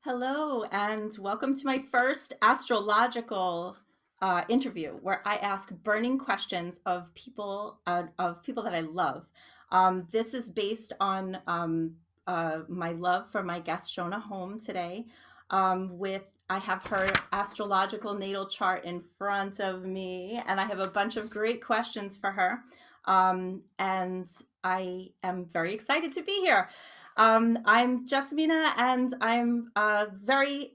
Hello, and welcome to my first astrological interview, where I ask burning questions of people that I love. This is based on my love for my guest Shonagh Home today. With I have her astrological natal chart in front of me, and I have a bunch of great questions for her. And I am very excited to be here. I'm Jessamina, and I'm very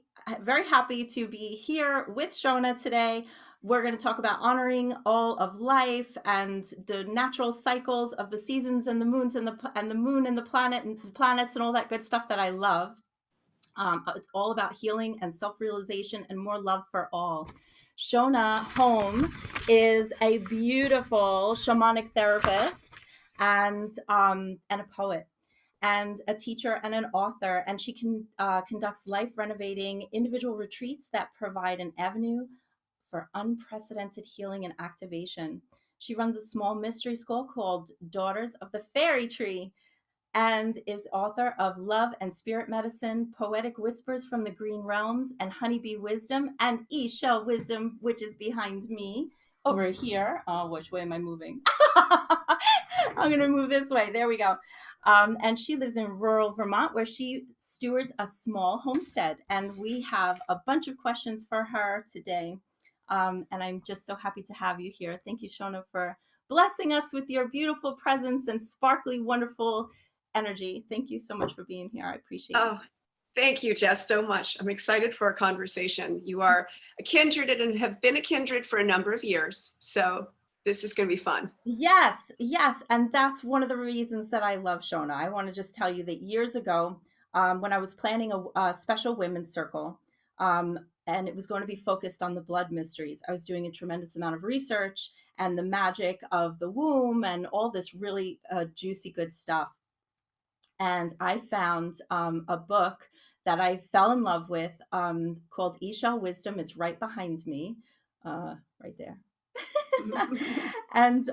happy to be here with Shonagh today. We're going to talk about honoring all of life and the natural cycles of the seasons and the moons and the moon and the planets and all that good stuff that I love. It's all about healing and self-realization and more love for all. Shonagh Home is a beautiful shamanic therapist and a poet and a teacher and an author, and she conducts life renovating individual retreats that provide an avenue for unprecedented healing and activation. She runs a small mystery school called Daughters of the Fairy Tree and is author of Love and Spirit Medicine, Poetic Whispers from the Green Realms, and Honeybee Wisdom, and E-Shell Wisdom, which is behind me over here. Which way am I moving? I'm going to move this way. There we go. And she lives in rural Vermont, where she stewards a small homestead. And we have a bunch of questions for her today. And I'm just so happy to have you here. Thank you, Shonagh, for blessing us with your beautiful presence and sparkly, wonderful energy. Thank you so much for being here. I appreciate you. Oh, thank you, Jess, so much. I'm excited for our conversation. You are a kindred and have been a kindred for a number of years. So this is going to be fun. Yes, yes. And that's one of the reasons that I love Shonagh. I want to just tell you that years ago, when I was planning a special women's circle, and it was going to be focused on the blood mysteries, I was doing a tremendous amount of research and the magic of the womb and all this really juicy, good stuff. And I found a book that I fell in love with called E-Shell Wisdom. It's right behind me, right there. And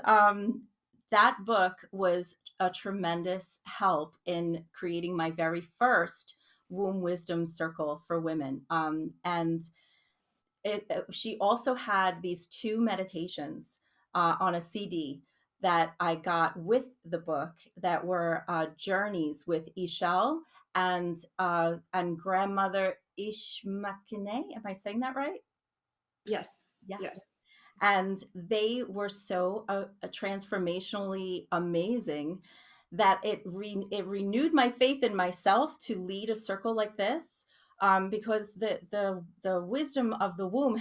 that book was a tremendous help in creating my very first womb wisdom circle for women. She also had these two meditations on a CD that I got with the book that were journeys with Ishel and grandmother Ishmakine. Am I saying that right? Yes. Yes. Yes. And they were so transformationally amazing that it renewed my faith in myself to lead a circle like this, because the wisdom of the womb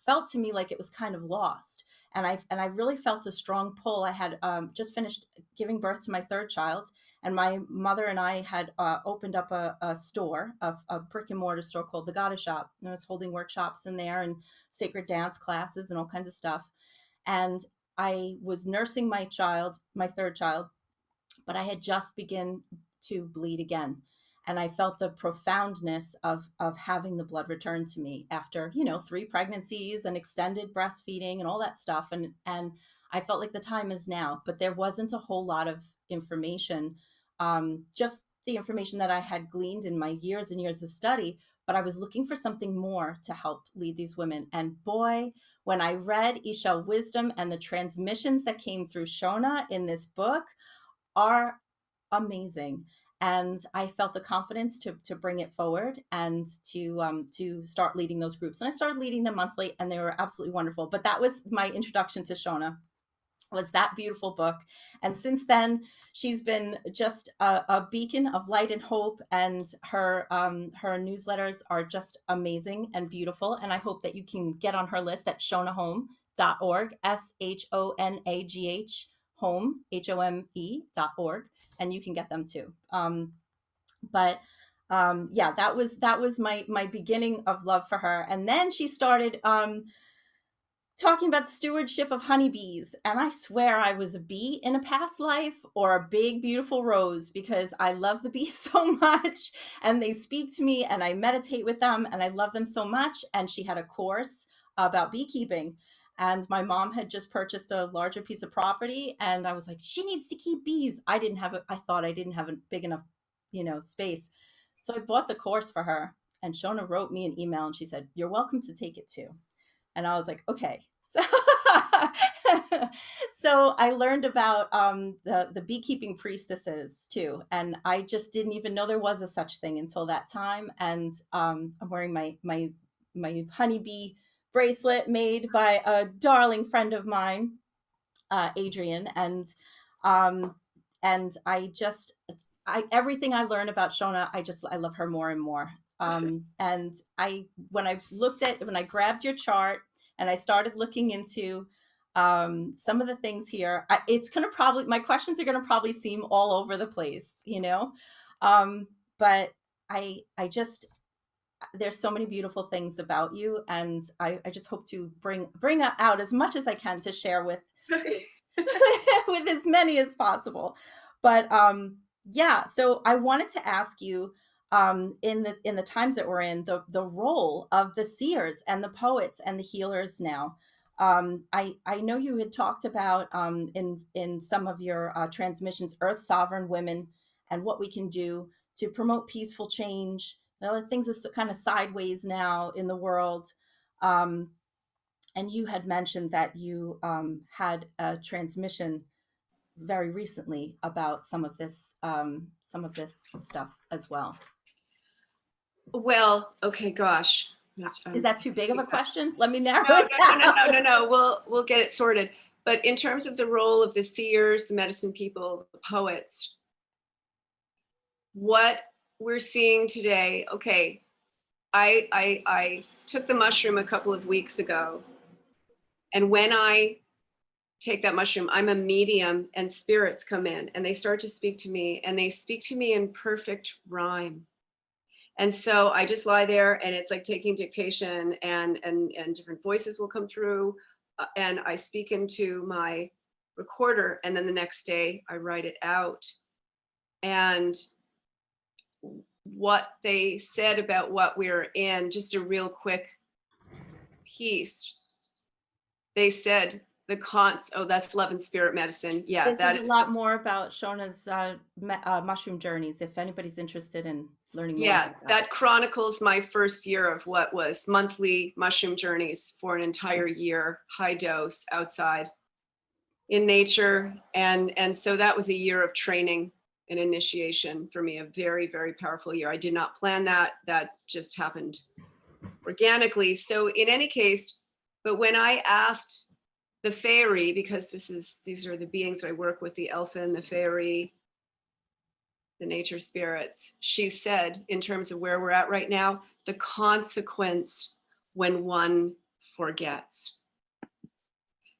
felt to me like it was kind of lost, and I really felt a strong pull. I had just finished giving birth to my third child, and my mother and I had opened up a store, a brick and mortar store called the Goddess Shop, and I was holding workshops in there and sacred dance classes and all kinds of stuff. And I was nursing my child, my third child, but I had just begun to bleed again. And I felt the profoundness of having the blood return to me after, 3 pregnancies and extended breastfeeding and all that stuff. And I felt like the time is now, but there wasn't a whole lot of information, just the information that I had gleaned in my years and years of study. But I was looking for something more to help lead these women. And boy, when I read Ishel Wisdom and the transmissions that came through Shonagh in this book, are amazing. And I felt the confidence to bring it forward and to start leading those groups. And I started leading them monthly, and they were absolutely wonderful. But that was my introduction to Shonagh, was that beautiful book. And since then, she's been just a beacon of light and hope. And her newsletters are just amazing and beautiful. And I hope that you can get on her list at shonaghhome.org, SHONAGH home, HOME.org, and you can get them too. But yeah, that was my beginning of love for her. And then she started talking about the stewardship of honeybees. And I swear I was a bee in a past life, or a big, beautiful rose, because I love the bees so much. And they speak to me, and I meditate with them, and I love them so much. And she had a course about beekeeping. And my mom had just purchased a larger piece of property. And I was like, she needs to keep bees. I thought I didn't have a big enough, space. So I bought the course for her. And Shonagh wrote me an email and she said, "You're welcome to take it too." And I was like, okay. So, so I learned about the beekeeping priestesses too, and I just didn't even know there was a such thing until that time. And I'm wearing my honeybee bracelet made by a darling friend of mine, Adrian, um, and I everything I learn about Shonagh, I love her more and more. And when I grabbed your chart and I started looking into some of the things here, it's gonna probably my questions are gonna probably seem all over the place, you know, but I just there's so many beautiful things about you, and I just hope to bring out as much as I can to share with with as many as possible. But yeah, so I wanted to ask you, in the times that we're in, the role of the seers and the poets and the healers now. I know you had talked about in some of your transmissions, Earth sovereign women, and what we can do to promote peaceful change. You know, things are kind of sideways now in the world. Um, and you had mentioned that you had a transmission very recently about some of this stuff as well. Well, okay, gosh. Is that too big of a question? Let me narrow No, it no, no, no, no, no, down. no. We'll get it sorted. But in terms of the role of the seers, the medicine people, the poets, what we're seeing today, okay, I took the mushroom a couple of weeks ago, and when I take that mushroom, I'm a medium, and spirits come in and they start to speak to me, and they speak to me in perfect rhyme. And so I just lie there, and it's like taking dictation, and different voices will come through, and I speak into my recorder, and then the next day I write it out. And what they said about what we're in, just a real quick piece. They said oh, that's love and spirit medicine. Yeah, This is that a is lot more about Shona's mushroom journeys. If anybody's interested in learning more yeah, about that. that chronicles my first year of what was monthly mushroom journeys for an entire year, high dose outside in nature. And so that was a year of training and initiation for me, a very, very powerful year. I did not plan that. That just happened organically. So in any case, but when I asked the faerie, because these are the beings that I work with, the elfin, the faerie, the nature spirits, she said, in terms of where we're at right now, the consequence when one forgets.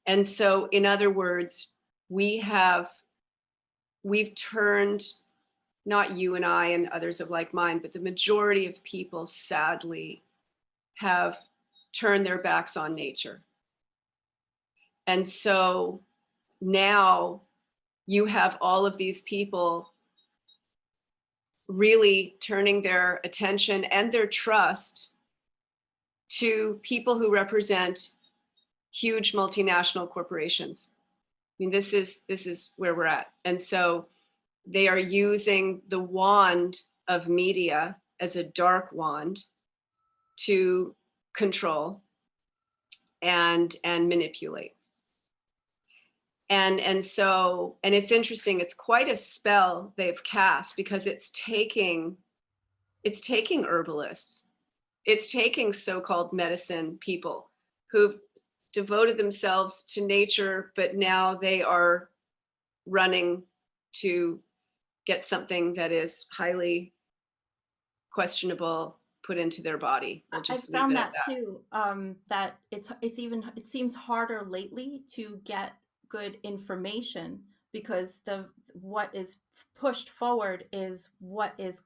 And so, in other words, we've turned, not you and I and others of like mind, but the majority of people sadly have turned their backs on nature. And so now you have all of these people really turning their attention and their trust to people who represent huge multinational corporations. I mean, this is where we're at. And so they are using the wand of media as a dark wand to control and manipulate. And so, and it's interesting, it's quite a spell they've cast, because it's taking herbalists, it's taking so-called medicine people who've devoted themselves to nature, but now they are running to get something that is highly questionable put into their body. We'll I just leave found it at that that. too. That it seems harder lately to get good information because the what is pushed forward is what is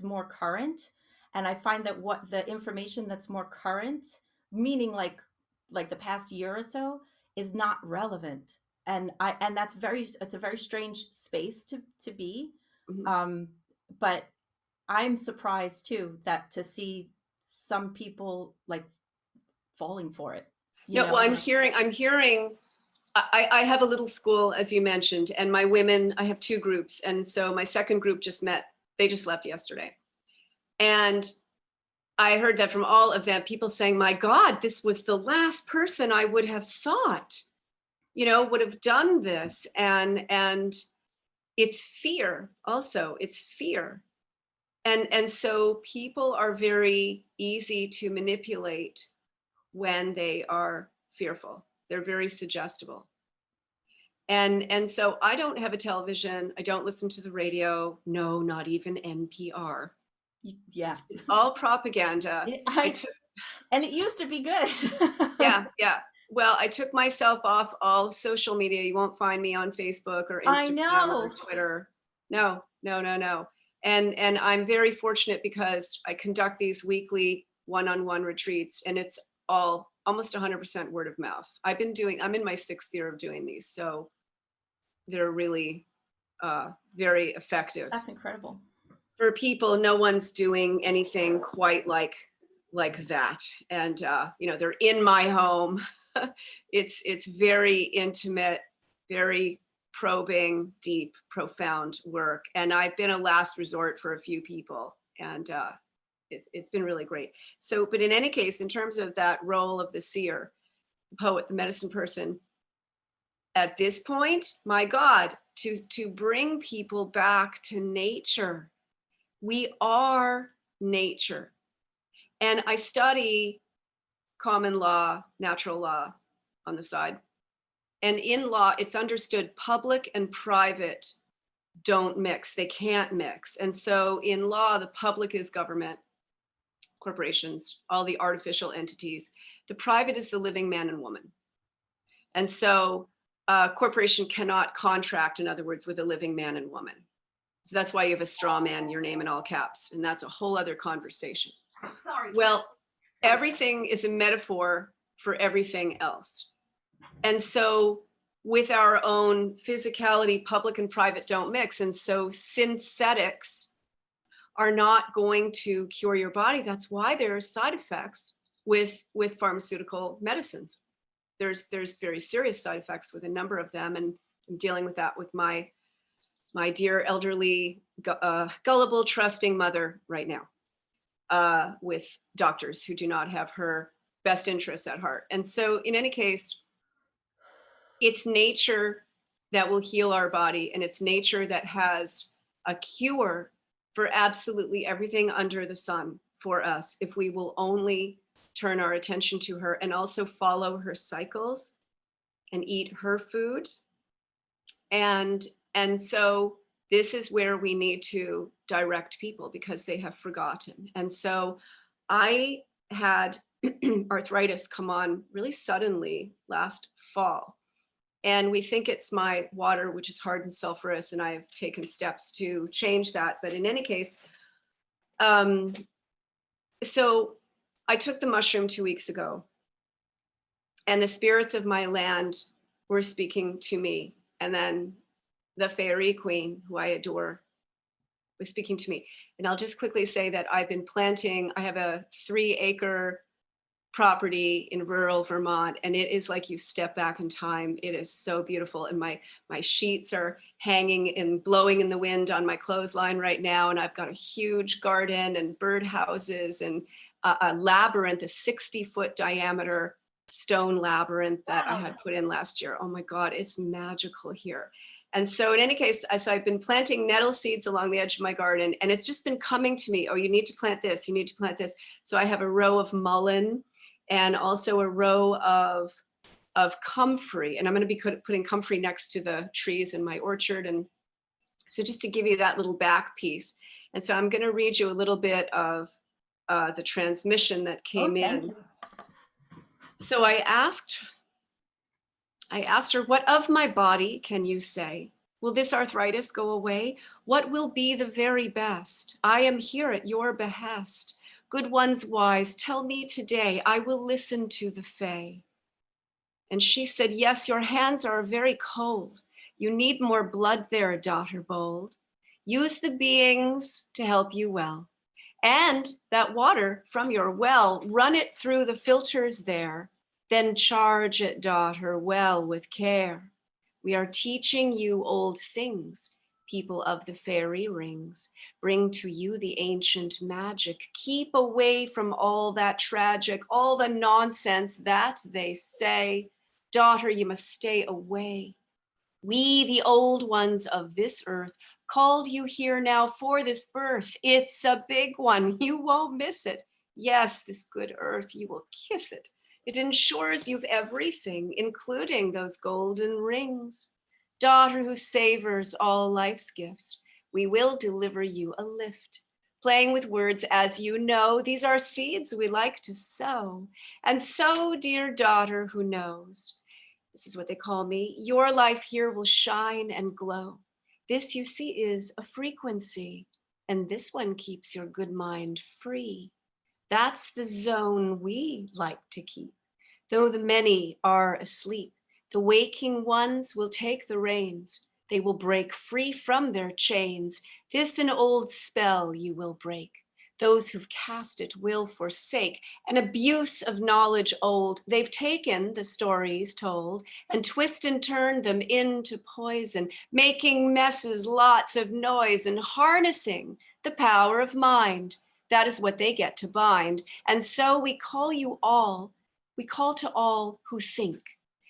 more current, and I find that what the information that's more current, meaning like the past year or so, is not relevant. And it's a very strange space to be. Mhm. Um, but I'm surprised too that to see some people like falling for it, you No, well, know? I'm hearing, I have a little school, as you mentioned, and my women, I have two groups. And so my second group just met, they just left yesterday. And I heard that from all of them, people saying, my God, this was the last person I would have thought, would have done this. And it's fear also, it's fear. And so people are very easy to manipulate when they are fearful. They're very suggestible. And so I don't have a television. I don't listen to the radio. No, not even NPR. Yeah. It's all propaganda. And it used to be good. Yeah, yeah. Well, I took myself off all social media. You won't find me on Facebook or I Instagram or know. Twitter. No, no, no, no. And I'm very fortunate because I conduct these weekly one-on-one retreats, and it's all almost 100% word of mouth. I'm in my 6th year of doing these, so they're really very effective. That's incredible. For people, no one's doing anything quite like that. And they're in my home. It's very intimate, very probing, deep, profound work. And I've been a last resort for a few people, and it's been really great. So, but in any case, in terms of that role of the seer, the poet, the medicine person, at this point, my God, to bring people back to nature. We are nature. And I study common law, natural law on the side. And in law, it's understood public and private don't mix. They can't mix. And so in law, the public is government, corporations, all the artificial entities. The private is the living man and woman. And so a corporation cannot contract, in other words, with a living man and woman. So that's why you have a straw man, your name in all caps. And that's a whole other conversation. Sorry. Well, everything is a metaphor for everything else. And so with our own physicality, public and private don't mix. And so synthetics are not going to cure your body. That's why there are side effects with pharmaceutical medicines. There's very serious side effects with a number of them. And I'm dealing with that with my dear elderly, gullible, trusting mother right now, with doctors who do not have her best interests at heart. And so in any case, it's nature that will heal our body, and it's nature that has a cure for absolutely everything under the sun for us if we will only turn our attention to her and also follow her cycles and eat her food. And so this is where we need to direct people because they have forgotten. And so I had arthritis come on really suddenly last fall. And we think it's my water, which is hard and sulfurous, and I've taken steps to change that. But in any case, so I took the mushroom 2 weeks ago, and the spirits of my land were speaking to me. And then the faerie queen, who I adore, was speaking to me. And I'll just quickly say that I have a 3-acre property in rural Vermont, and it is like you step back in time. It is so beautiful. And my sheets are hanging and blowing in the wind on my clothesline right now. And I've got a huge garden and bird houses and a labyrinth, a 60-foot diameter stone labyrinth that I had put in last year. Oh my God, it's magical here. And so in any case, so I've been planting nettle seeds along the edge of my garden, and it's just been coming to me. Oh, you need to plant this, you need to plant this. So I have a row of mullein and also a row of comfrey. And I'm going to be putting comfrey next to the trees in my orchard. And so just to give you that little back piece. And so I'm going to read you a little bit of the transmission that came in. You. So I asked her, what of my body can you say? Will this arthritis go away? What will be the very best? I am here at your behest. Good ones wise, tell me today, I will listen to the fae. And she said, yes, your hands are very cold. You need more blood there, daughter bold. Use the beings to help you well. And that water from your well, run it through the filters there. Then charge it, daughter, well with care. We are teaching you old things. People of the fairy rings, bring to you the ancient magic. Keep away from all that tragic, all the nonsense that they say. Daughter, you must stay away. We, the old ones of this earth, called you here now for this birth. It's a big one. You won't miss it. Yes, this good earth, you will kiss it. It ensures you've everything, including those golden rings. Daughter who savors all life's gifts, we will deliver you a lift. Playing with words, as you know, these are seeds we like to sow. And so, dear daughter who knows, this is what they call me, your life here will shine and glow. This, you see, is a frequency, and this one keeps your good mind free. That's the zone we like to keep. Though the many are asleep, the waking ones will take the reins. They will break free from their chains. This an old spell you will break. Those who've cast it will forsake an abuse of knowledge old. They've taken the stories told and twist and turn them into poison, making messes, lots of noise, and harnessing the power of mind. That is what they get to bind. And so we call to all who think,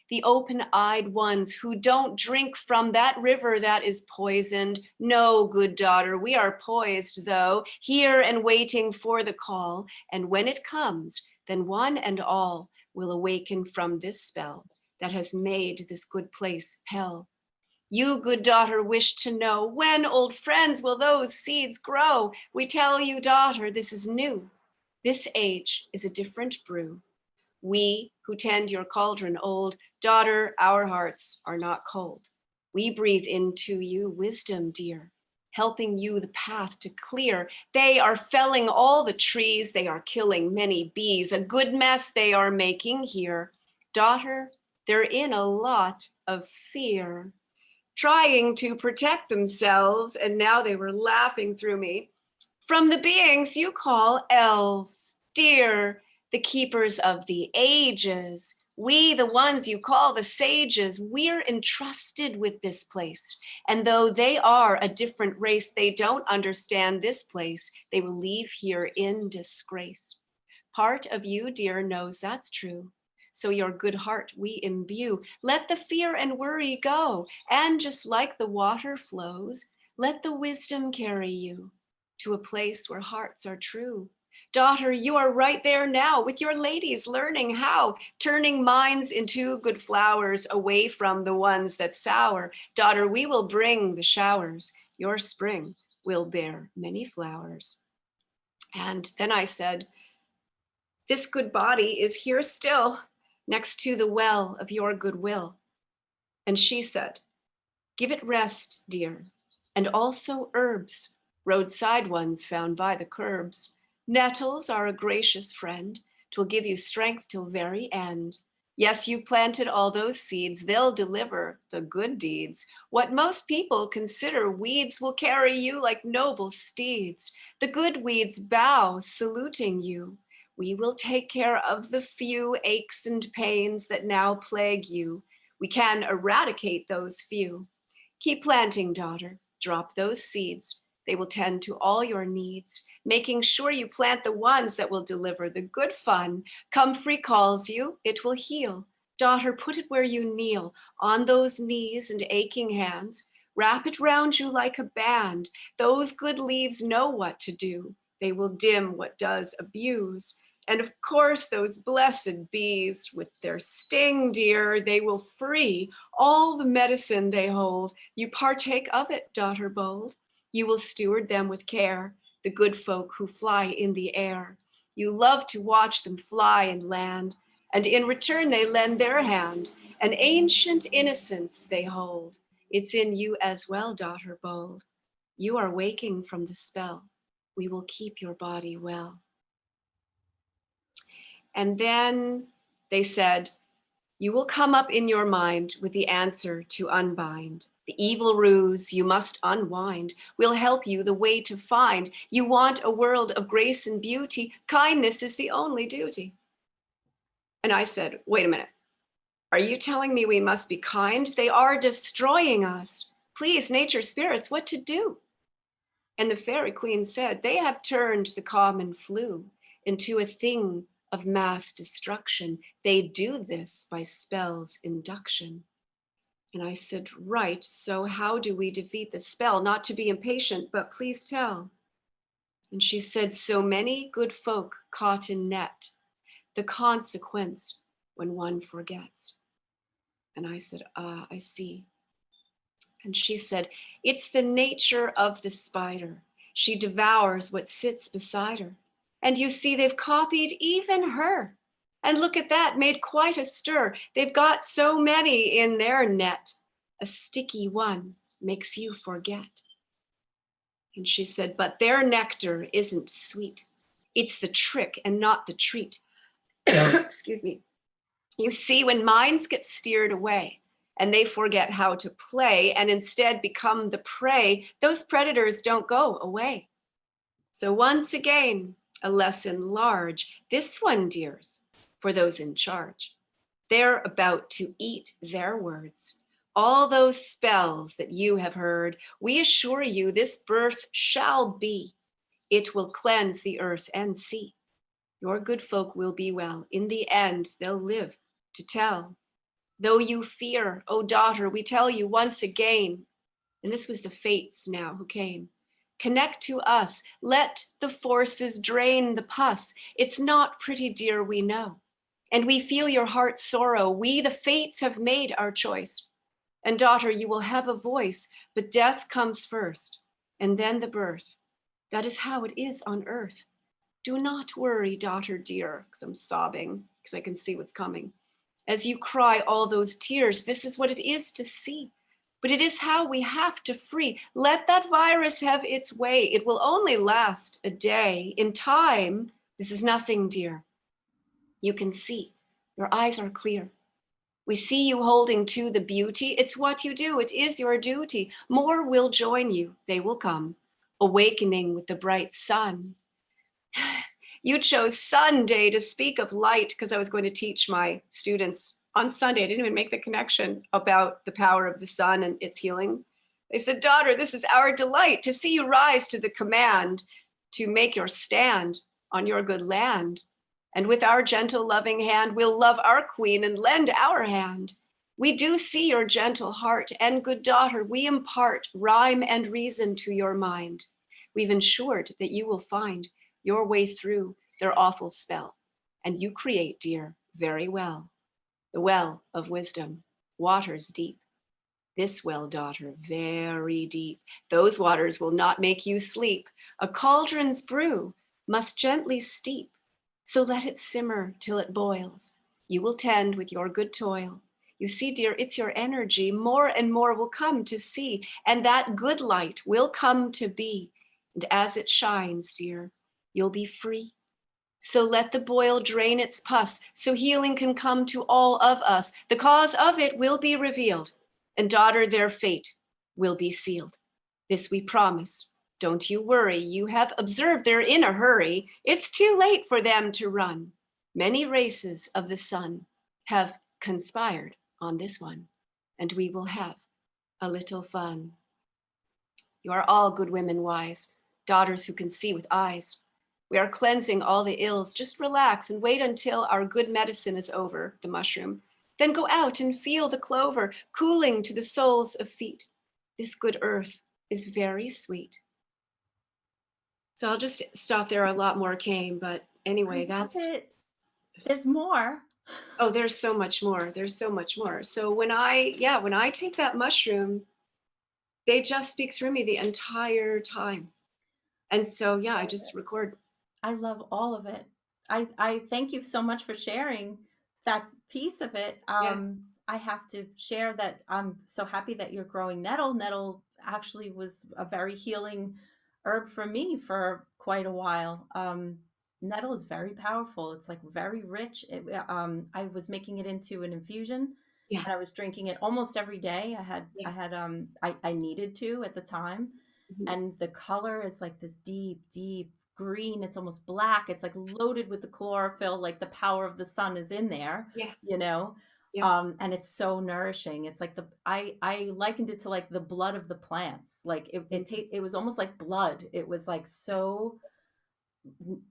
the open-eyed ones who don't drink from that river that is poisoned. No, good daughter, we are poised though, here and waiting for the call. And when it comes, then one and all will awaken from this spell that has made this good place hell. You, good daughter, wish to know, when, old friends, will those seeds grow? We tell you, daughter, this is new. This age is a different brew. We who tend your cauldron old, daughter, our hearts are not cold. We breathe into you wisdom, dear, helping you the path to clear. They are felling all the trees, they are killing many bees. A good mess they are making here. Daughter, they're in a lot of fear, trying to protect themselves, and now they were laughing through me, from the beings you call elves. Dear, the keepers of the ages, we, the ones you call the sages, we're entrusted with this place. And though they are a different race, they don't understand this place. They will leave here in disgrace. Part of you, dear, knows that's true. So your good heart we imbue. Let the fear and worry go. And just like the water flows, let the wisdom carry you to a place where hearts are true. Daughter, you are right there now with your ladies learning how, turning minds into good flowers away from the ones that sour. Daughter, we will bring the showers. Your spring will bear many flowers. And then I said, this good body is here still, next to the well of your goodwill. And she said, give it rest, dear, and also herbs, roadside ones found by the curbs. Nettles are a gracious friend. 'Twill give you strength till very end. Yes, you planted all those seeds. They'll deliver the good deeds. What most people consider weeds will carry you like noble steeds. The good weeds bow, saluting you. We will take care of the few aches and pains that now plague you. We can eradicate those few. Keep planting, daughter. Drop those seeds. They will tend to all your needs, making sure you plant the ones that will deliver the good fun. Comfrey calls you, it will heal. Daughter, put it where you kneel, on those knees and aching hands. Wrap it round you like a band. Those good leaves know what to do. They will dim what does abuse. And of course, those blessed bees with their sting, dear, they will free all the medicine they hold. You partake of it, daughter bold. You will steward them with care, the good folk who fly in the air. You love to watch them fly and land, and in return they lend their hand. An ancient innocence they hold. It's in you as well, daughter bold. You are waking from the spell. We will keep your body well. And then they said, you will come up in your mind with the answer to unbind. The evil ruse you must unwind. We'll help you the way to find. You want a world of grace and beauty. Kindness is the only duty. And I said, wait a minute. Are you telling me we must be kind? They are destroying us. Please, nature spirits, what to do? And the fairy queen said, they have turned the common flu into a thing of mass destruction. They do this by spells induction. And I said, right, so how do we defeat the spell? Not to be impatient, but please tell. And she said, so many good folk caught in net, the consequence when one forgets. And I said, I see. And she said, it's the nature of the spider. She devours what sits beside her. And you see, they've copied even her. And look at that, made quite a stir. They've got so many in their net. A sticky one makes you forget. And she said, but their nectar isn't sweet. It's the trick and not the treat. Excuse me. You see, when minds get steered away and they forget how to play and instead become the prey, those predators don't go away. So once again, a lesson large. This one, dears, for those in charge. They're about to eat their words. All those spells that you have heard, we assure you this birth shall be. It will cleanse the earth and sea. Your good folk will be well. In the end, they'll live to tell. Though you fear, O daughter, we tell you once again, and this was the fates now who came, connect to us, let the forces drain the pus. It's not pretty, dear, we know. And we feel your heart's sorrow. We, the fates, have made our choice. And daughter, you will have a voice, but death comes first, and then the birth. That is how it is on earth. Do not worry, daughter dear, because I'm sobbing, because I can see what's coming. As you cry all those tears, this is what it is to see. But it is how we have to free. Let that virus have its way. It will only last a day. In time, this is nothing, dear. You can see. Your eyes are clear. We see you holding to the beauty. It's what you do. It is your duty. More will join you. They will come, awakening with the bright sun. You chose Sunday to speak of light because I was going to teach my students on Sunday. I didn't even make the connection about the power of the sun and its healing. They said, daughter, this is our delight to see you rise to the command to make your stand on your good land. And with our gentle, loving hand, we'll love our queen and lend our hand. We do see your gentle heart, and good daughter, we impart rhyme and reason to your mind. We've ensured that you will find your way through their awful spell. And you create, dear, very well, the well of wisdom, waters deep. This well, daughter, very deep. Those waters will not make you sleep. A cauldron's brew must gently steep. So let it simmer till it boils. You will tend with your good toil. You see, dear, it's your energy. More and more will come to see, and that good light will come to be. And as it shines, dear, you'll be free. So let the boil drain its pus, so healing can come to all of us. The cause of it will be revealed, and daughter, their fate will be sealed. This we promise. Don't you worry. You have observed they're in a hurry. It's too late for them to run. Many races of the sun have conspired on this one, and we will have a little fun. You are all good women wise, daughters who can see with eyes. We are cleansing all the ills. Just relax and wait until our good medicine is over, the mushroom. Then go out and feel the clover, cooling to the soles of feet. This good earth is very sweet. So I'll just stop there. A lot more came, but I anyway, love that's, it. There's more. oh, there's so much more. There's so much more. So when I take that mushroom, they just speak through me the entire time. And so, yeah, I just record. I love all of it. I thank you so much for sharing that piece of it. Yeah, I have to share that I'm so happy that you're growing nettle. Nettle actually was a very healing herb for me for quite a while. Nettle is very powerful. It's like very rich. I was making it into an infusion, yeah, and I was drinking it almost every day. yeah. I needed to at the time, Mhm. and the color is like this deep, deep green. It's almost black. It's like loaded with the chlorophyll, like the power of the sun is in there, Yeah. you know. Yeah. And it's so nourishing. It's like I likened it to like the blood of the plants. Like it was almost like blood. It was like so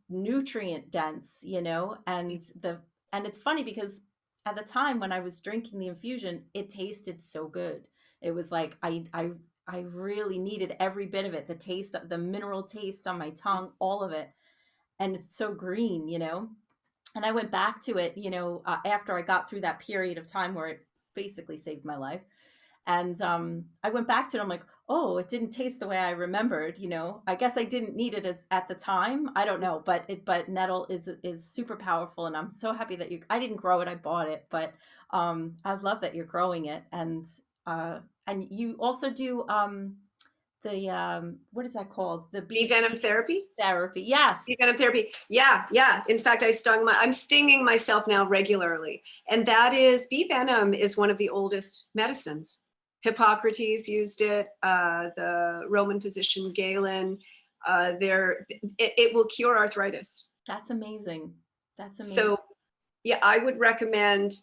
nutrient dense, and it's funny because at the time when I was drinking the infusion, it tasted so good. It was like I really needed every bit of it, the taste, the mineral taste on my tongue, all of it. And it's so green, and I went back to it, after I got through that period of time where it basically saved my life. And I went back to it. I'm like, oh, it didn't taste the way I remembered. I guess I didn't need it as at the time. I don't know, but nettle is super powerful, and I'm so happy that you. I didn't grow it. I bought it, but I love that you're growing it, and you also do the what is that called? The Bee bee venom therapy. therapy. Yes, Venom therapy. Yeah, yeah. In fact, I'm stinging myself now regularly. And that is, bee venom is one of the oldest medicines. Hippocrates used it, the Roman physician Galen. It will cure arthritis. that's amazing. That's amazing. So, yeah, I would recommend.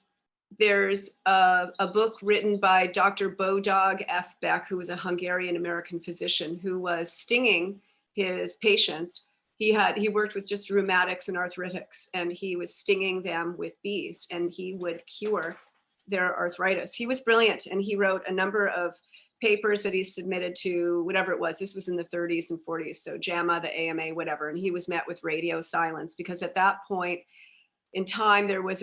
There's a book written by Dr. Bodog F. Beck, who was a Hungarian American physician who was stinging his patients. He worked with just rheumatics and arthritics, and he was stinging them with bees, and he would cure their arthritis. He was brilliant, and he wrote a number of papers that he submitted to whatever it was. This was in the 30s and 40s, so JAMA, the AMA, whatever. And he was met with radio silence because at that point in time, there was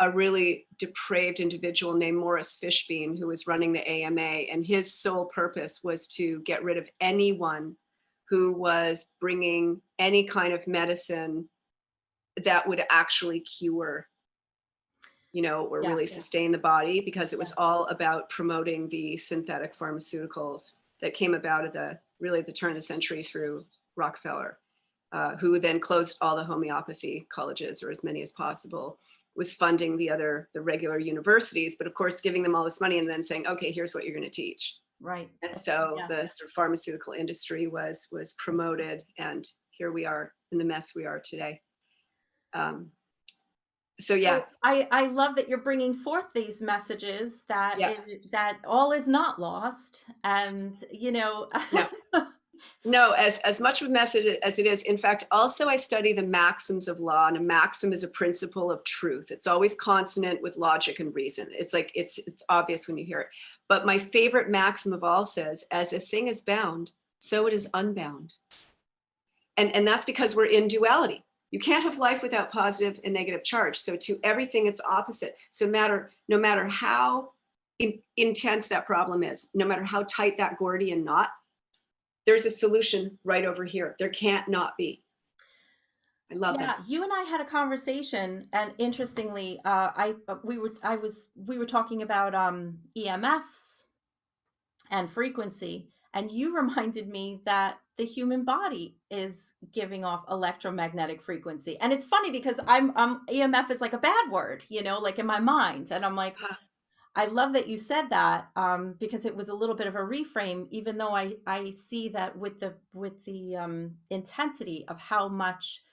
a really depraved individual named Morris Fishbein who was running the AMA, and his sole purpose was to get rid of anyone who was bringing any kind of medicine that would actually cure, or Yeah, really sustain the body, because it yeah, was all about promoting the synthetic pharmaceuticals that came about at the turn of the century through Rockefeller, who then closed all the homeopathy colleges, or as many as possible, was funding the regular universities, but of course giving them all this money and then saying, okay, here's what you're going to teach. right. And so Yeah. the sort of pharmaceutical industry was promoted, and here we are in the mess we are today. So yeah, So I love that you're bringing forth these messages that yeah, that all is not lost, and no. No, as much of a message as it is. In fact, also I study the maxims of law, and a maxim is a principle of truth. It's always consonant with logic and reason. It's like it's obvious when you hear it. But my favorite maxim of all says, "As a thing is bound, so it is unbound." And that's because we're in duality. You can't have life without positive and negative charge. So to everything, it's opposite. So no matter how intense that problem is, no matter how tight that Gordian knot, there's a solution right over here. There can't not be. I love Yeah, that. you and I had a conversation, and interestingly, we were talking about EMFs and frequency, and you reminded me that the human body is giving off electromagnetic frequency. And it's funny because I'm EMF is like a bad word, like in my mind, and I'm like, I love that you said that, because it was a little bit of a reframe, even though I see that with the intensity of how much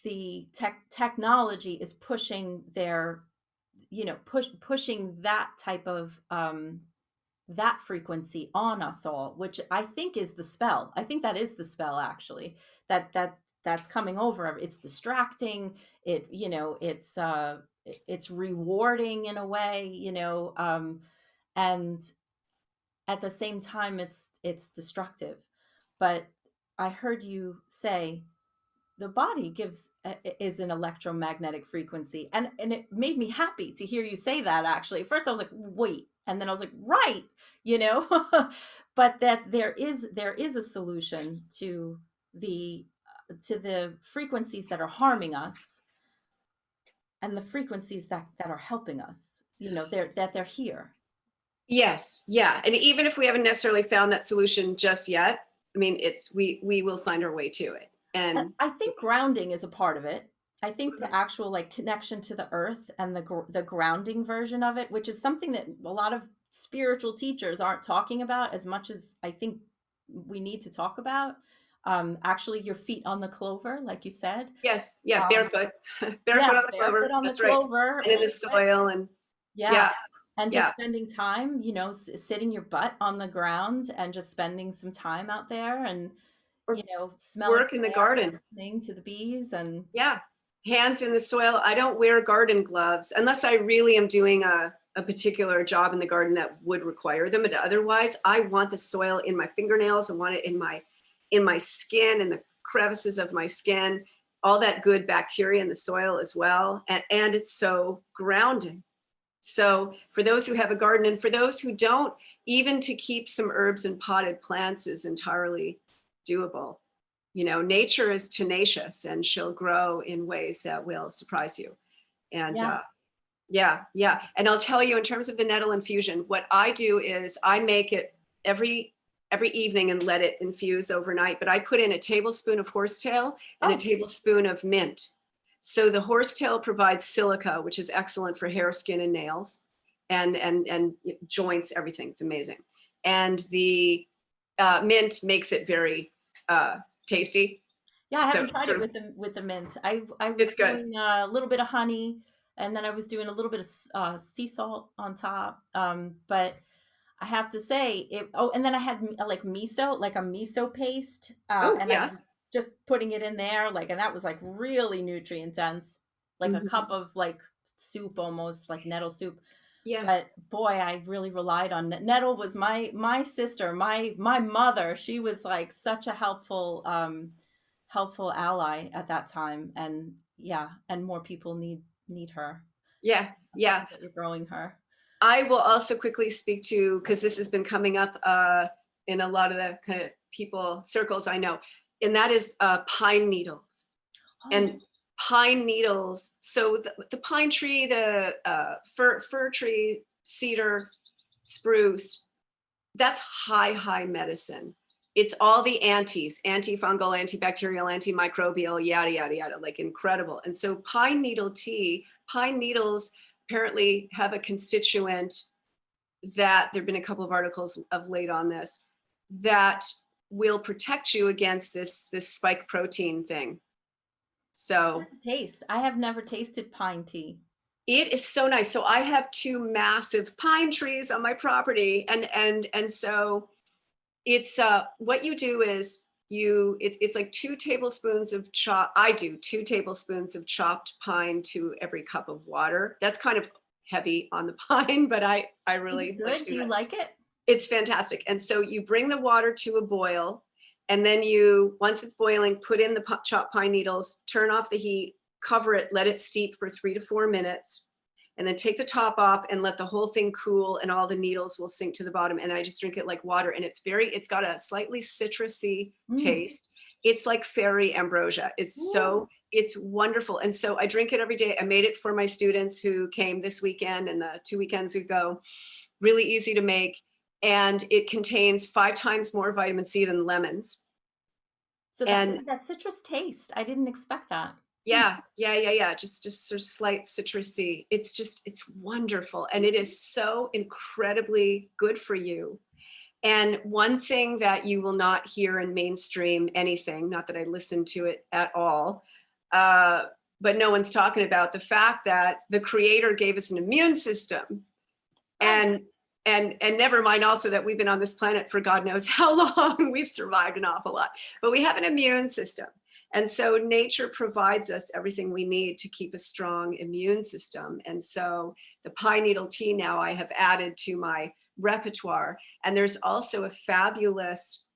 the technology is pushing their, pushing that type of that frequency on us all, which I think is the spell. I think that is the spell, actually, that's coming over. It's distracting. It's rewarding in a way, and at the same time it's destructive. But I heard you say the body is an electromagnetic frequency, and it made me happy to hear you say that. Actually, at first I was like, wait, and then I was like, right, you know but that there is a solution to the frequencies that are harming us, and the frequencies that are helping us, they're here. Yes, yeah. And even if we haven't necessarily found that solution just yet, I mean, we will find our way to it. And I think grounding is a part of it. I think the actual like connection to the earth and the grounding version of it, which is something that a lot of spiritual teachers aren't talking about as much as I think we need to talk about. Actually your feet on the clover, like you said. Yes, yeah, Um, barefoot, yeah, barefoot on the barefoot clover. on the That's right, clover, and in the barefoot. soil, and Yeah. yeah, And just yeah. spending time, sitting your butt on the ground and just spending some time out there and, Or smelling work in the the air, garden. listening to the bees and Yeah, hands in the soil. I don't wear garden gloves unless I really am doing a particular job in the garden that would require them. But otherwise, I want the soil in my fingernails. I want it in my skin, in the crevices of my skin, all that good bacteria in the soil as well. And it's so grounding. So for those who have a garden and for those who don't, even to keep some herbs and potted plants is entirely doable. Nature is tenacious and she'll grow in ways that will surprise you. And yeah. yeah, yeah. And I'll tell you, in terms of the nettle infusion, what I do is I make it every evening and let it infuse overnight. But I put in a tablespoon of horsetail and a Oh, tablespoon of mint. So the horsetail provides silica, which is excellent for hair, skin, and nails, and joints. Everything's amazing. And the mint makes it very tasty. yeah, I So haven't tried sort it of, with the mint. I was it's good. doing a little bit of honey, and then I was doing a little bit of sea salt on top. But I have to say it. Oh, and then I had like miso, like a miso paste, Oh and I yeah. was just putting it in there, like, and that was like really nutrient dense, like a Mhm. cup of like soup, almost like nettle soup. Yeah. But boy, I really relied on Nettle. Was my sister, my mother. She was like such a helpful ally at that time, and yeah, and more people need her. Yeah. I'm happy Yeah. that you're growing her. I will also quickly speak to, because this has been coming up in a lot of the kind of people circles I know, and that is pine needles. Oh, And pine needles, so the pine tree, the fir tree, cedar, spruce, that's high medicine. It's all the antis, antifungal, antibacterial, antimicrobial, yada, yada, yada, like incredible. And so pine needle tea, pine needles apparently have a constituent that there've been a couple of articles of late on this that will protect you against this spike protein thing. how So does it taste? I have never tasted pine tea. it is so nice. So I have two massive pine trees on my property, and so it's what you do is it's like 2 tablespoons of chop. I do 2 tablespoons of chopped pine to every cup of water. That's kind of heavy on the pine, but I Is it really like to good? Do do you that. like it? It's fantastic. And so you bring the water to a boil, and then once it's boiling, put in the chopped pine needles, turn off the heat, cover it, let it steep for 3 to 4 minutes, and then take the top off and let the whole thing cool, and all the needles will sink to the bottom. And I just drink it like water. And it's got a slightly citrusy Mm. taste. It's like fairy ambrosia. Ooh. It's wonderful. And so I drink it every day. I made it for my students who came this weekend and the 2 weekends ago. Really easy to make, and it contains 5 times more vitamin C than lemons. So that And that citrus taste, I didn't expect that. Hmm. yeah. Just sort of slight citrusy. It's wonderful, and it is so incredibly good for you. And one thing that you will not hear in mainstream anything, not that I listen to it at all, uh, but no one's talking about the fact that the creator gave us an immune system. Right. And never mind also that we've been on this planet for God knows how long. We've survived an awful lot, but we have an immune system. And so nature provides us everything we need to keep a strong immune system. And so the pine needle tea now I have added to my repertoire. And there's also a fabulous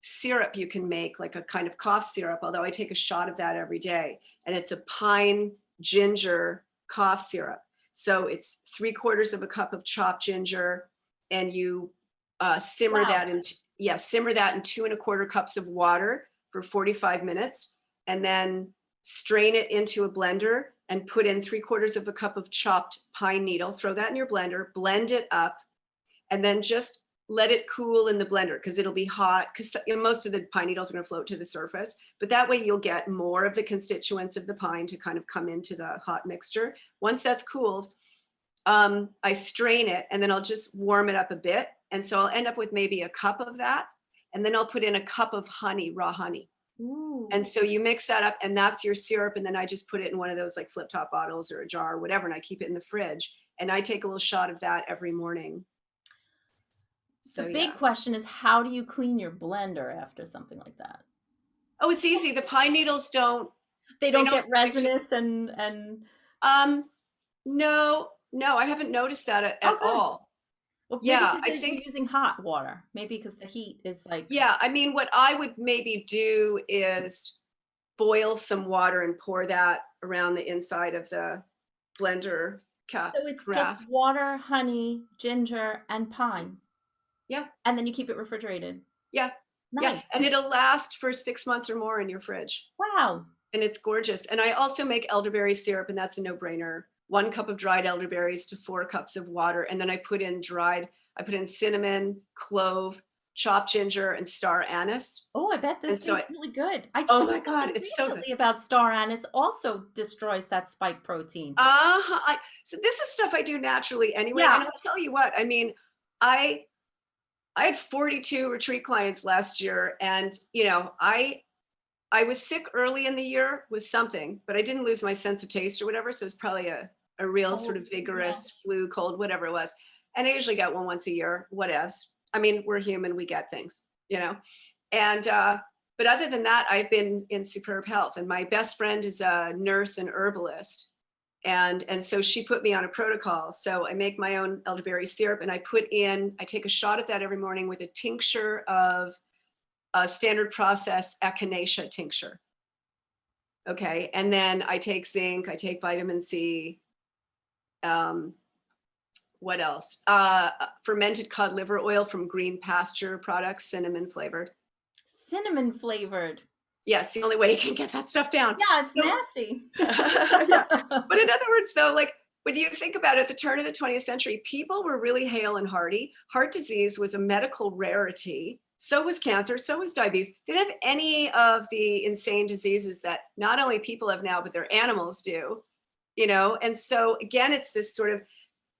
syrup you can make, like a kind of cough syrup, although I take a shot of that every day. And it's a pine ginger cough syrup. So it's 3/4 of a cup of chopped ginger, and you simmer Wow. that in, yeah, simmer that in 2 1/4 cups of water for 45 minutes, and then strain it into a blender and put in 3/4 of a cup of chopped pine needle. Throw that in your blender, blend it up, and then just let it cool in the blender because it'll be hot, because most of the pine needles are going to float to the surface, but that way you'll get more of the constituents of the pine to kind of come into the hot mixture. Once that's cooled, I strain it, and then I'll just warm it up a bit, and so I'll end up with maybe a cup of that, and then I'll put in a cup of honey, raw honey, Ooh. And so you mix that up and that's your syrup. And then I just put it in one of those like flip top bottles or a jar or whatever. And I keep it in the fridge and I take a little shot of that every morning. The So big yeah. question is, how do you clean your blender after something like that? Oh, it's easy. The pine needles They they don't don't get stick to, resinous and no, no, I haven't noticed that oh, at good. all. Well, maybe Yeah, because I you're think, using hot water. Maybe because the heat is like, yeah, I mean, what I would maybe do is boil some water and pour that around the inside of the blender so it's just carafe. water, honey, ginger, and pine. Yeah, And then you keep it refrigerated. yeah, yeah. Nice. And it'll last for 6 months or more in your fridge. Wow. And it's gorgeous. And I also make elderberry syrup, and that's a no-brainer. 1 cup of dried elderberries to 4 cups of water. And then I put in cinnamon, clove, chopped ginger, and star anise. Oh, I bet this And so tastes really good. I oh just my read God, something it's so good. recently about star anise also destroys that spike protein. So this is stuff I do naturally anyway. Yeah. And I'll tell you what, I mean, I I had 42 retreat clients last year, and I was sick early in the year with something, but I didn't lose my sense of taste or whatever. So it's probably a real sort Oh, of yeah. vigorous flu, cold, whatever it was. And I usually get one once a year, whatevs. I mean, we're human, we get things, you know. And but other than that, I've been in superb health. And my best friend is a nurse and herbalist. And so she put me on a protocol. So I make my own elderberry syrup and I take a shot of that every morning with a tincture of a standard process echinacea tincture. Okay. And then I take zinc, I take vitamin C. Um, what else? Fermented cod liver oil from Green Pasture Products, cinnamon flavored. Cinnamon flavored. Yeah, it's the only way you can get that stuff down. Yeah, it's So, nasty. yeah. But in other words, though, like when you think about it, at the turn of the 20th century, people were really hale and hearty. Heart disease was a medical rarity. So was cancer, so was diabetes. They didn't have any of the insane diseases that not only people have now, but their animals do, And so again, it's this sort of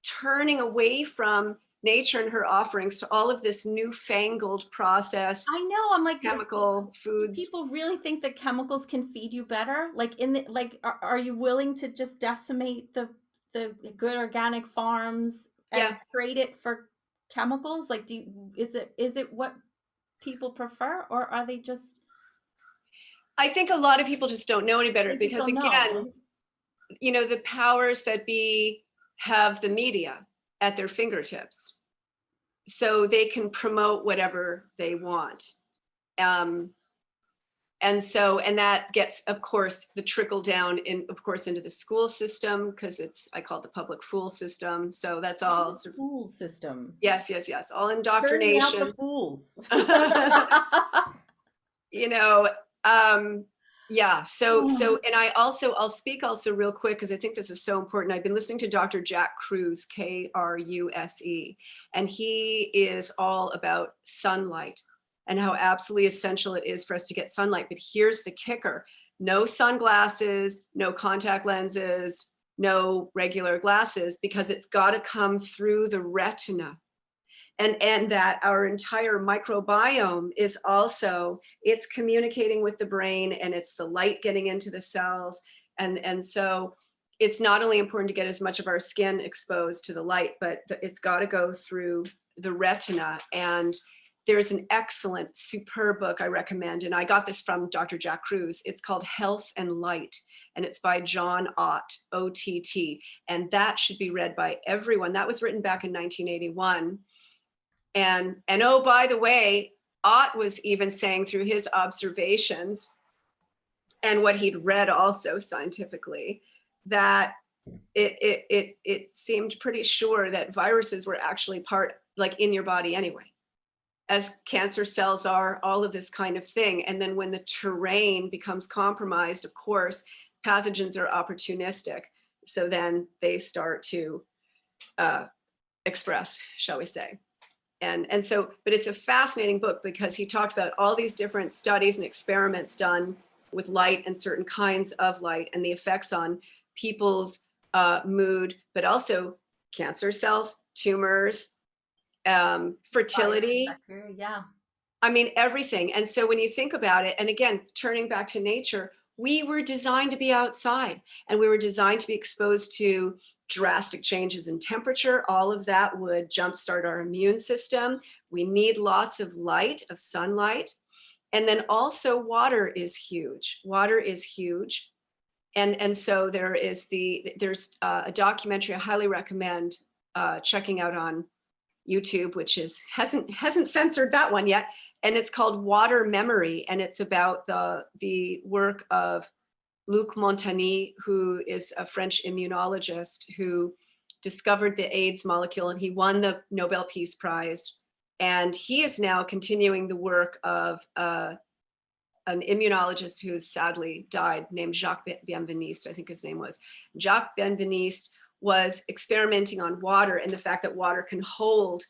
turning away from nature and her offerings to all of this newfangled processed I know. I'm like, chemical do foods. people really think that chemicals can feed you better? Like in the like, are you willing to just decimate the good organic farms Yeah, and trade it for chemicals? Like, is it what people prefer, or are they just I think a lot of people just don't know any better they just because don't know, again, right? the powers that be have the media at their fingertips. So they can promote whatever they want. Um, and that gets, of course, the trickle down of course, into the school system, because I call it the public fool system. So that's all Public sort of, school system. yes, yes, yes, all Turning out the indoctrination. fools. you know um yeah, so and I'll speak also real quick because I think this is so important. I've been listening to Dr. Jack Kruse, Kruse, and he is all about sunlight and how absolutely essential it is for us to get sunlight. But here's the kicker: no sunglasses, no contact lenses, no regular glasses, because it's got to come through the retina. And that our entire microbiome is also, it's communicating with the brain, and it's the light getting into the cells. And so it's not only important to get as much of our skin exposed to the light, but it's got to go through the retina. And there's an excellent, superb book I recommend, and I got this from Dr. Jack Kruse. It's called Health and Light, and it's by John Ott, OTT, and that should be read by everyone. That was written back in 1981. And oh, by the way, Ott was even saying through his observations and what he'd read also scientifically, that it seemed pretty sure that viruses were actually part, like, in your body anyway, as cancer cells are, all of this kind of thing. And then when the terrain becomes compromised, of course, pathogens are opportunistic. So then they start to express, shall we say. And so, but it's a fascinating book because he talks about all these different studies and experiments done with light and certain kinds of light and the effects on people's mood, but also cancer cells, tumors, Virus, fertility. bacteria, yeah. I mean, everything. And so when you think about it, and again, turning back to nature, we were designed to be outside, and we were designed to be exposed to drastic changes in temperature. All of that would jumpstart our immune system. We need lots of light, of sunlight. And then also water is huge. Water is huge. And so there's a documentary I highly recommend checking out on YouTube, which is hasn't censored that one yet, and it's called Water Memory, and it's about the work of Luc Montagny, who is a French immunologist who discovered the AIDS molecule, and he won the Nobel Peace Prize. And he is now continuing the work of an immunologist who sadly died, named Jacques Benveniste, I think his name was. Jacques Benveniste was experimenting on water and the fact that water can hold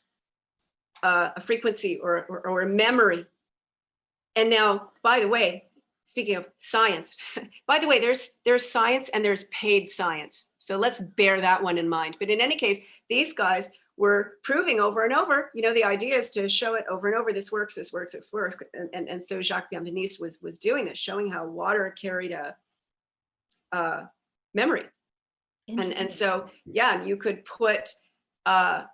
a frequency or a memory. And now, by the way, speaking of science, by the way, there's science and there's paid science. So let's bear that one in mind. But in any case, these guys were proving over and over, the idea is to show it over and over. This works, this works, this works. And so Jacques Benveniste was doing this, showing how water carried a memory. And so, yeah, you could put, I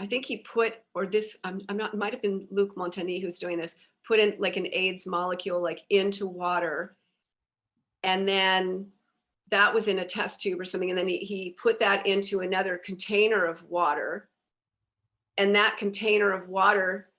think he put, or this, I'm not, it might've been Luc Montagny who's doing this, put in like an AIDS molecule, like into water. And then that was in a test tube or something. And then he put that into another container of water. And that container of water,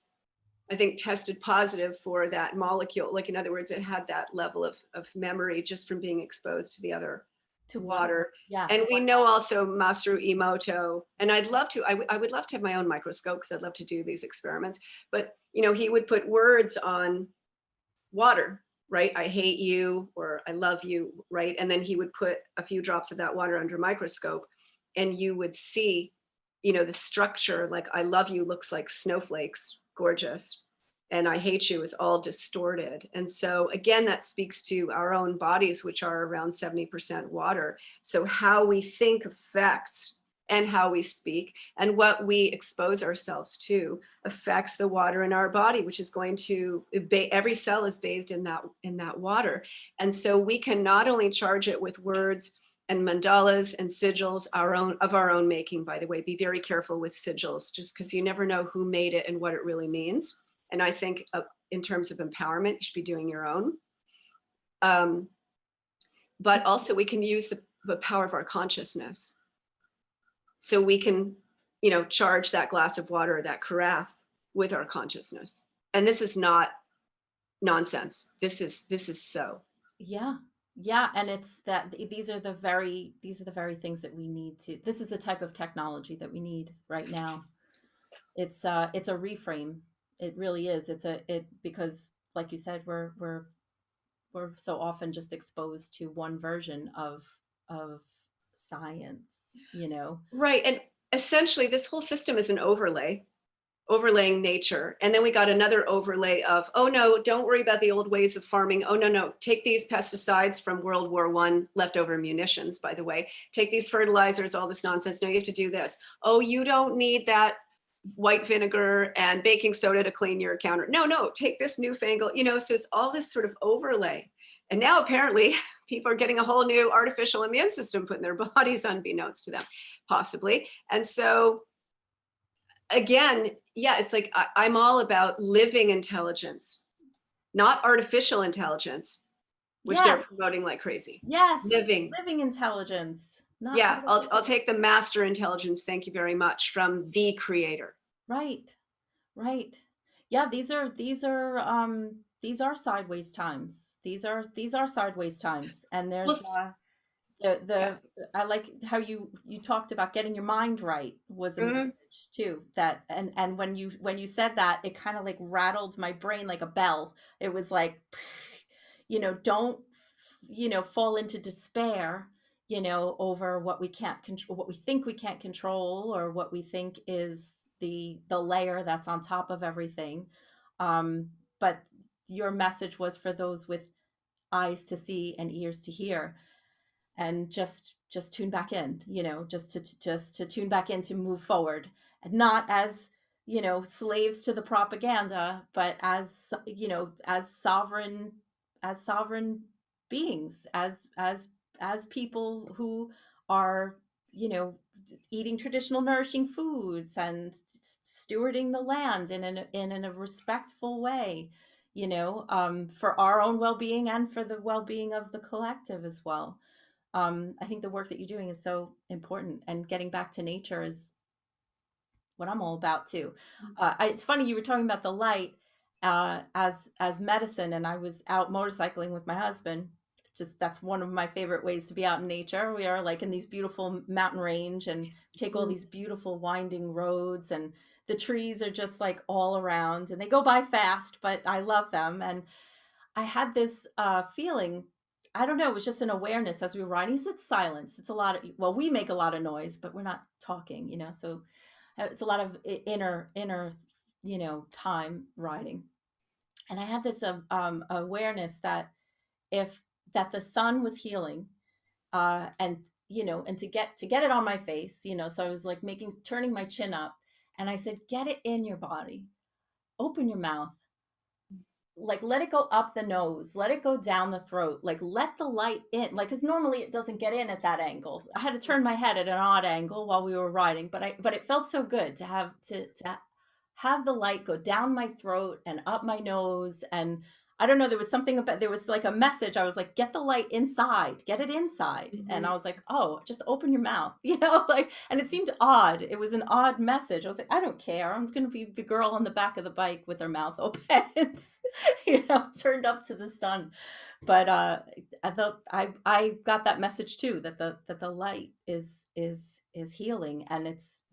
I think, tested positive for that molecule. Like, in other words, it had that level of memory just from being exposed to the other To water. Yeah. And we know also Masaru Emoto, and I would love to have my own microscope because I'd love to do these experiments. But, he would put words on water, right? I hate you, or I love you, right? And then he would put a few drops of that water under a microscope, and you would see, the structure, like I love you looks like snowflakes, gorgeous. And I hate you is all distorted. And so again, that speaks to our own bodies, which are around 70% water. So how we think affects, and how we speak and what we expose ourselves to affects the water in our body, which is going to, every cell is bathed in that water. And so we can not only charge it with words and mandalas and sigils, of our own making, by the way. Be very careful with sigils, just because you never know who made it and what it really means. And I think in terms of empowerment, you should be doing your own. But also we can use the power of our consciousness. So we can, charge that glass of water, or that carafe, with our consciousness. And this is not nonsense. This is so. Yeah. Yeah. And it's that these are the very things that we need to, this is the type of technology that we need right now. It's a reframe. It really is. Because like you said, we're so often just exposed to one version of science. Right. And essentially this whole system is an overlaying nature. And then we got another overlay of, oh no, don't worry about the old ways of farming. Oh no, take these pesticides from World War I, leftover munitions, by the way. Take these fertilizers, all this nonsense. No, you have to do this. Oh, you don't need that white vinegar and baking soda to clean your counter. No, take this newfangled, so it's all this sort of overlay. And now apparently people are getting a whole new artificial immune system put in their bodies, unbeknownst to them, possibly. And so again, yeah, it's like I'm all about living intelligence, not artificial intelligence, which they're Yes. promoting like crazy. Yes. Living Intelligence. Not Yeah, I'll artificial. take the master intelligence, thank you very much, from the creator. Right. Right. Yeah, these are sideways times. These are sideways times. And Well, there's yeah. the I like how you talked about getting your mind right was a Mhm. message too. That and when you said that, it kind of like rattled my brain like a bell. It was like, don't fall into despair, over what we can't control, what we think we can't control, or what we think is the layer that's on top of everything. But your message was for those with eyes to see and ears to hear, and just tune back in, just to tune back in, to move forward, and not as slaves to the propaganda, but as, as sovereign beings, as people who are, you know, eating traditional nourishing foods and stewarding the land in a respectful way, for our own well-being and for the well-being of the collective as well. I think the work that you're doing is so important, and getting back to nature is what I'm all about too. It's funny you were talking about the light as medicine, and I was out motorcycling with my husband. Just that's one of my favorite ways to be out in nature. We are like in these beautiful mountain range, and we take all Mm. these beautiful winding roads, and the trees are just like all around, and they go by fast, but I love them. And I had this feeling. I don't know. It was just an awareness as we were riding. It's silence. It's a lot of, well, we make a lot of noise, but we're not talking, so it's a lot of inner time riding. And I had this awareness that if that the sun was healing, and and to get it on my face, so I was like turning my chin up, and I said, get it in your body, open your mouth, like let it go up the nose, let it go down the throat, like let the light in, like, because normally it doesn't get in at that angle. I had to turn my head at an odd angle while we were riding, but it felt so good to have the light go down my throat and up my nose. And I don't know, there was something about, there was like a message. I was like, get the light inside, get it inside. And Mhm. I was like, oh, just open your mouth, like, and it seemed odd. It was an odd message. I was like, I don't care. I'm going to be the girl on the back of the bike with her mouth open, turned up to the sun. But I got that message too, that the light is healing, and it's,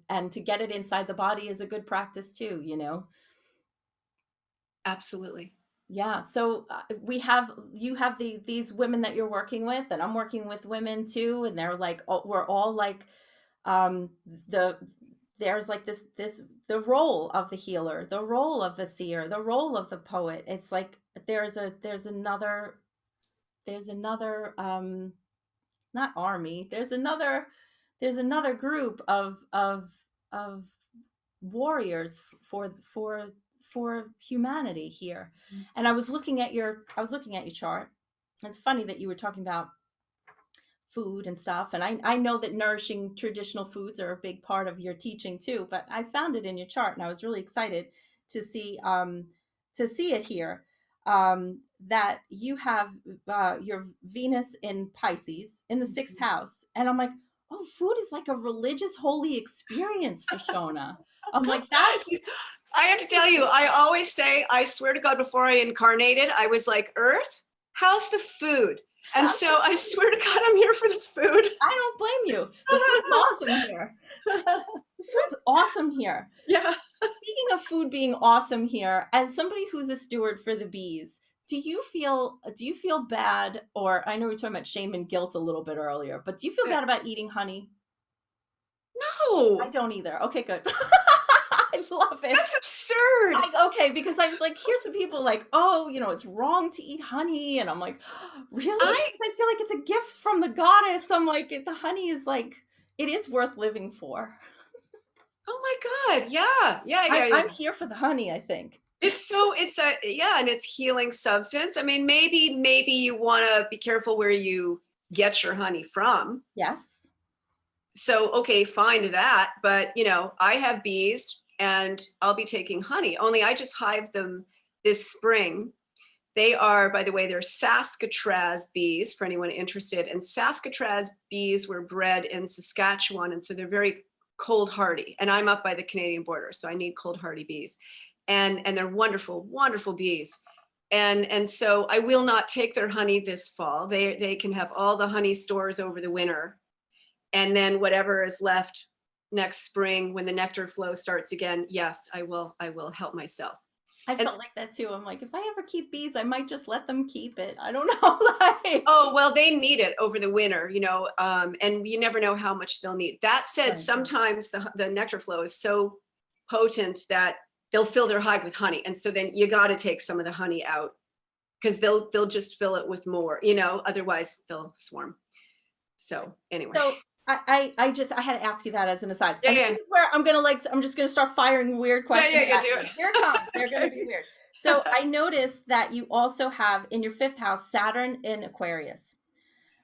and to get it inside the body is a good practice too. Absolutely. Yeah. So you have these women that you're working with, and I'm working with women too, and they're like, we're all like, um, the there's like this the role of the healer, the role of the seer, the role of the poet. It's like there's another not army. There's another group of warriors for humanity here. And I was looking at your chart. It's funny that you were talking about food and stuff, and I know that nourishing traditional foods are a big part of your teaching too, but I found it in your chart, and I was really excited to see it here, that you have your Venus in Pisces in the sixth house. And I'm like, oh, food is like a religious holy experience for Shonagh. I'm like, that's I have to tell you, I always say, I swear to God, before I incarnated, I was like, Earth, how's the food? And so I swear to God, I'm here for the food. I don't blame you. The food's awesome here. The food's awesome here. Yeah. Speaking of food being awesome here, as somebody who's a steward for the bees, do you feel bad, or I know we were talking about shame and guilt a little bit earlier, but do you feel bad about eating honey? I No, don't either. Okay, good. I love it. that's absurd. Okay, because I was like, here's some people like, oh, it's wrong to eat honey, and I'm like, really? I, Because I feel like it's a gift from the goddess. I'm like, the honey is like, it is worth living for. oh my God. Yeah. Yeah. Yeah. I'm Yeah. here for the honey, I think. It's a, yeah. And it's healing substance. I mean, maybe you want to be careful where you get your honey from. Yes. So, okay, find that. But, I have bees and I'll be taking honey, only I just hived them this spring. They are, by the way, they're Saskatraz bees for anyone interested. And Saskatraz bees were bred in Saskatchewan. And so they're very cold hardy. And I'm up by the Canadian border, so I need cold hardy bees. And they're wonderful, wonderful bees. And so I will not take their honey this fall. They can have all the honey stores over the winter. And then whatever is left next spring when the nectar flow starts again, yes, I will help myself. I And felt like that too. I'm like, if I ever keep bees, I might just let them keep it. I don't know. Like, oh, well, they need it over the winter, and you never know how much they'll need. That said, right. sometimes the nectar flow is so potent that they'll fill their hive with honey. And so then you got to take some of the honey out because they'll just fill it with more, otherwise they'll swarm. So anyway. So I had to ask you that as an aside. Yeah, And this yeah, is where I'm just gonna start firing weird yeah, questions yeah, yeah. at Do you. Here it comes. it. They're gonna be weird. So I noticed that you also have in your fifth house Saturn in Aquarius,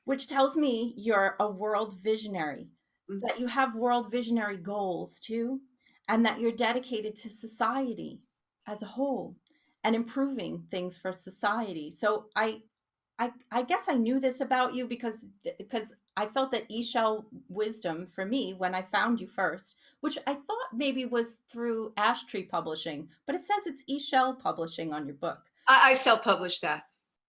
which tells me you're a world visionary, Okay. that you have world visionary goals too, and that you're dedicated to society as a whole and improving things for society. So I guess I knew this about you because I felt that eShell wisdom for me when I found you first, which I thought maybe was through Ash Tree Publishing, but it says it's eShell Publishing on your book. I self-published that.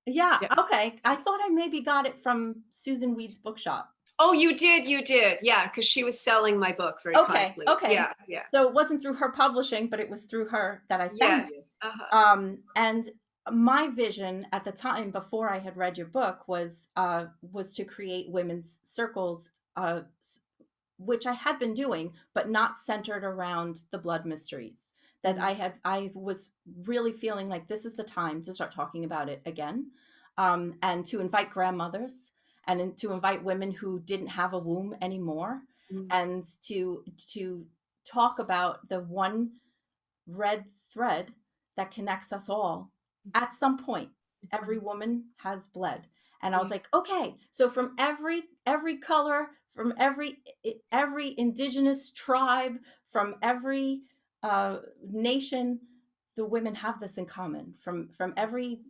Yeah, Yeah. okay. I thought I maybe got it from Susan Weed's bookshop. Oh, you did, you did. Yeah, because she was selling my book very Okay, kindly. okay. Yeah, yeah. So it wasn't through her publishing, but it was through her that I found Yes. you. Uh-huh. And my vision at the time, before I had read your book, was to create women's circles, which I had been doing, but not centered around the blood mysteries. That Mm, I was really feeling like this is the time to start talking about it again, and to invite grandmothers and to invite women who didn't have a womb anymore, mm, and to talk about the one red thread that connects us all. At some point every woman has bled, and I was yeah. like, okay, so from every color, from every indigenous tribe, from every nation, the women have this in common. From every,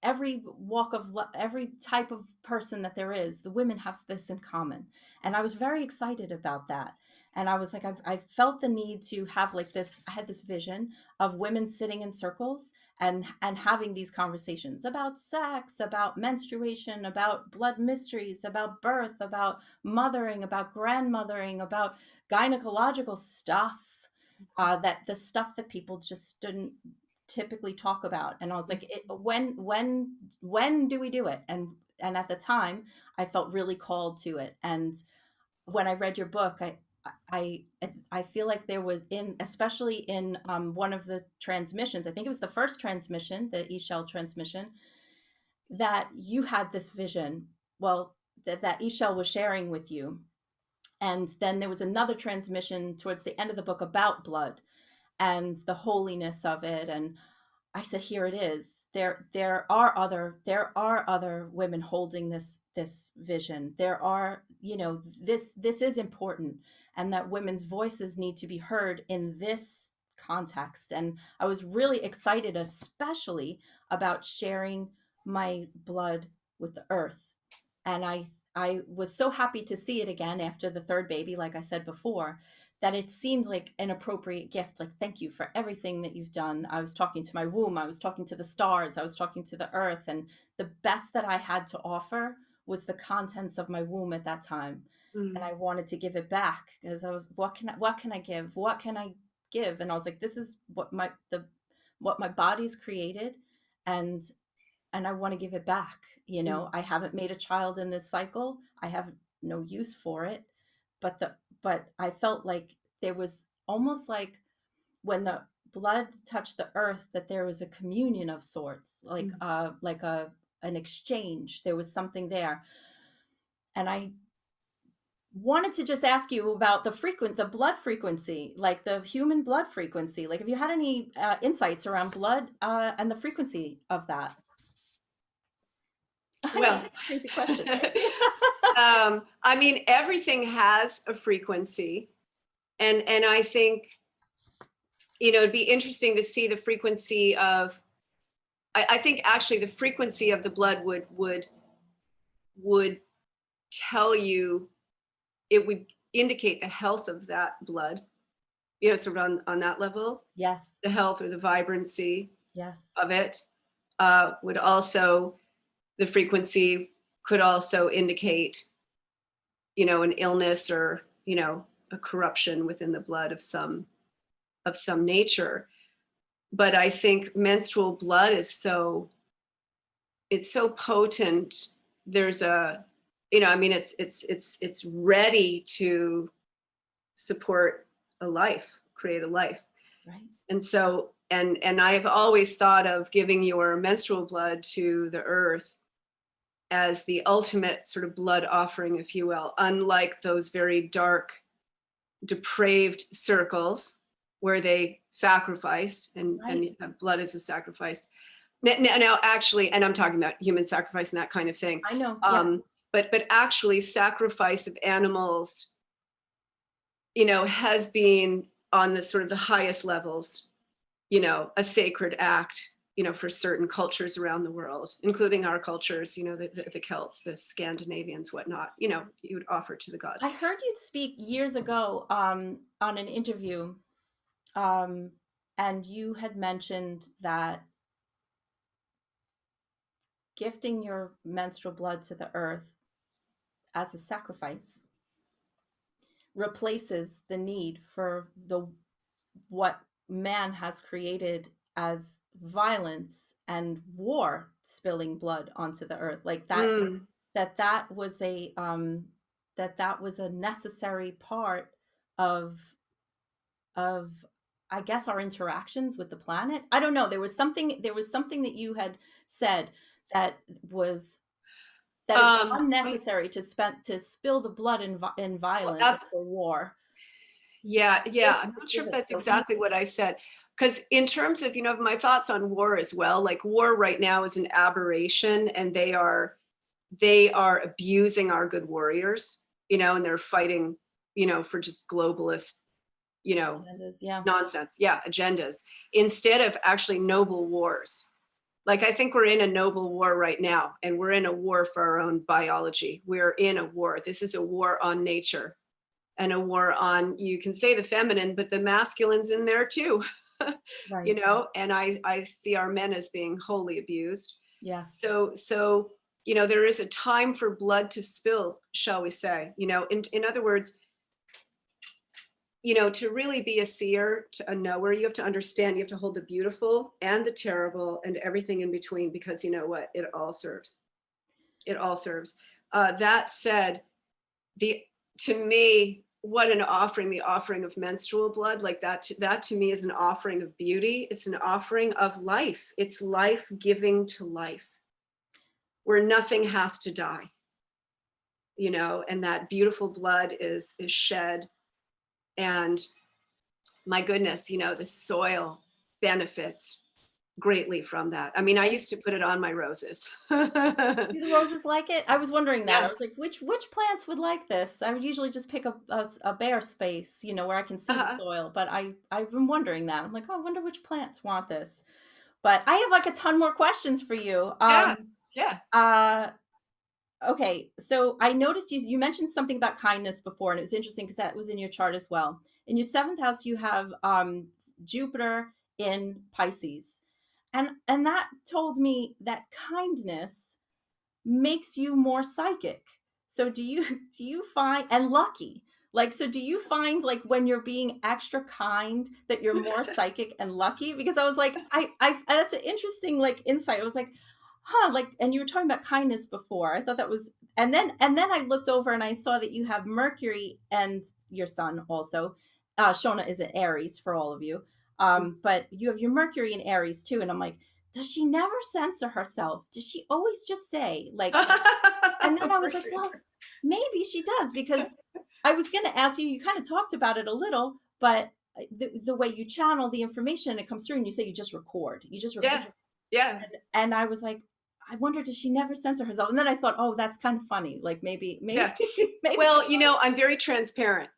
every walk of every type of person that there is, the women have this in common. And I was very excited about that. And I was like, I felt the need to have like this. I had this vision of women sitting in circles and having these conversations about sex, about menstruation, about blood mysteries, about birth, about mothering, about grandmothering, about gynecological stuff, that the stuff that people just didn't typically talk about. And I was like, when do we do it? And at the time I felt really called to it. And when I read your book, I I feel like there was, in especially in one of the transmissions, I think it was the first transmission, the eShell transmission, that you had this vision. Well, that eShell was sharing with you. And then there was another transmission towards the end of the book about blood and the holiness of it. And I said, here it is. There are other women holding this vision. There are, this is important, and that women's voices need to be heard in this context. And I was really excited, especially about sharing my blood with the earth. And I was so happy to see it again after the third baby, like I said before, that it seemed like an appropriate gift. Like, thank you for everything that you've done. I was talking to my womb, I was talking to the stars, I was talking to the earth, and the best that I had to offer was the contents of my womb at that time. And Mm, I wanted to give it back because I was, what can I give? What can I give? And I was like, this is what my body's created, and I want to give it back. mm, I haven't made a child in this cycle. I have no use for it. But I felt like there was almost like when the blood touched the earth, that there was a communion of sorts, mm. like a an exchange. There was something there. And I wanted to just ask you about the blood frequency, like the human blood frequency. Like, if you had any insights around blood, and the frequency of that. I know, Well, crazy question, right? I mean, everything has a frequency, and I think it'd be interesting to see the frequency of. I think actually the frequency of the blood would tell you, it would indicate the health of that blood. Sort of on that level, Yes, the health or the vibrancy yes. of it would also, the frequency could also indicate, an illness or, a corruption within the blood of some nature. But I think menstrual blood is it's so potent. There's I mean, it's ready to support a life, create a life. Right. And so, and I've always thought of giving your menstrual blood to the earth as the ultimate sort of blood offering, if you will, unlike those very dark, depraved circles where they sacrifice Right. and blood is a sacrifice. Now, actually, and I'm talking about human sacrifice and that kind of thing. I know. Yeah. Um, but actually, sacrifice of animals, has been on the sort of the highest levels, a sacred act, for certain cultures around the world, including our cultures, the Celts, the Scandinavians, whatnot, you would offer to the gods. I heard you speak years ago on an interview, um, and you had mentioned that gifting your menstrual blood to the earth as a sacrifice replaces the need for the what man has created as violence and war spilling blood onto the earth, like Mm, that was a that was a necessary part of of I guess our interactions with the planet. I don't know, there was something that you had said that was that it was I, unnecessary to spill the blood in well, violence for war. yeah, I'm not sure if Visit. that's So can you? exactly what I said. Because in terms of, my thoughts on war as well, like war right now is an aberration, and they are abusing our good warriors, and they're fighting, for just globalist, you know, Agendas, yeah. nonsense, yeah, agendas, instead of actually noble wars. Like, I think we're in a noble war right now, and we're in a war for our own biology. We're in a war. This is a war on nature and a war on, you can say, the feminine, but the masculine's in there too. Right. And I see our men as being wholly abused. Yes. So there is a time for blood to spill, shall we say. In other words, to really be a seer, to a knower, you have to understand, you have to hold the beautiful and the terrible and everything in between, because you know what? It all serves. It all serves. That said, the to me, what an offering, the offering of menstrual blood, like that to me is an offering of beauty. It's an offering of life. It's life giving to life, where nothing has to die, and that beautiful blood is shed. And my goodness, the soil benefits greatly from that. I mean, I Right. used to put it on my roses. Do the roses like it? I was wondering that. I Yeah. was like, which plants would like this? I would usually just pick a bare space, where I can see the Uh-huh. soil. But I've been wondering that. I'm like, oh, I wonder which plants want this. But I have like a ton more questions for you. Yeah. Yeah. Uh, okay, so I noticed you mentioned something about kindness before, and it was interesting because that was in your chart as well. In your seventh house, you have Jupiter in Pisces, and that told me that kindness makes you more psychic. So do you find, and lucky, like, so do you find, like, when you're being extra kind, that you're more psychic and lucky? Because I was like, I that's an interesting, like, insight. I was like, huh, like, and you were talking about kindness before. I thought that was, and then I looked over and I saw that you have Mercury and your sun also. Shona is in Aries for all of you. But you have your Mercury in Aries too, and I'm like, does she never censor herself? Does she always just say, like, and then I was like, Mercury. well, maybe she does, because I was going to ask you, you kind of talked about it a little, but the way you channel the information, it comes through and you say you just record. Yeah. Yeah. And I was like, I wonder, does she never censor herself? And then I thought, oh, that's kind of funny. Like, maybe, Yeah. maybe. Well, I'm very transparent.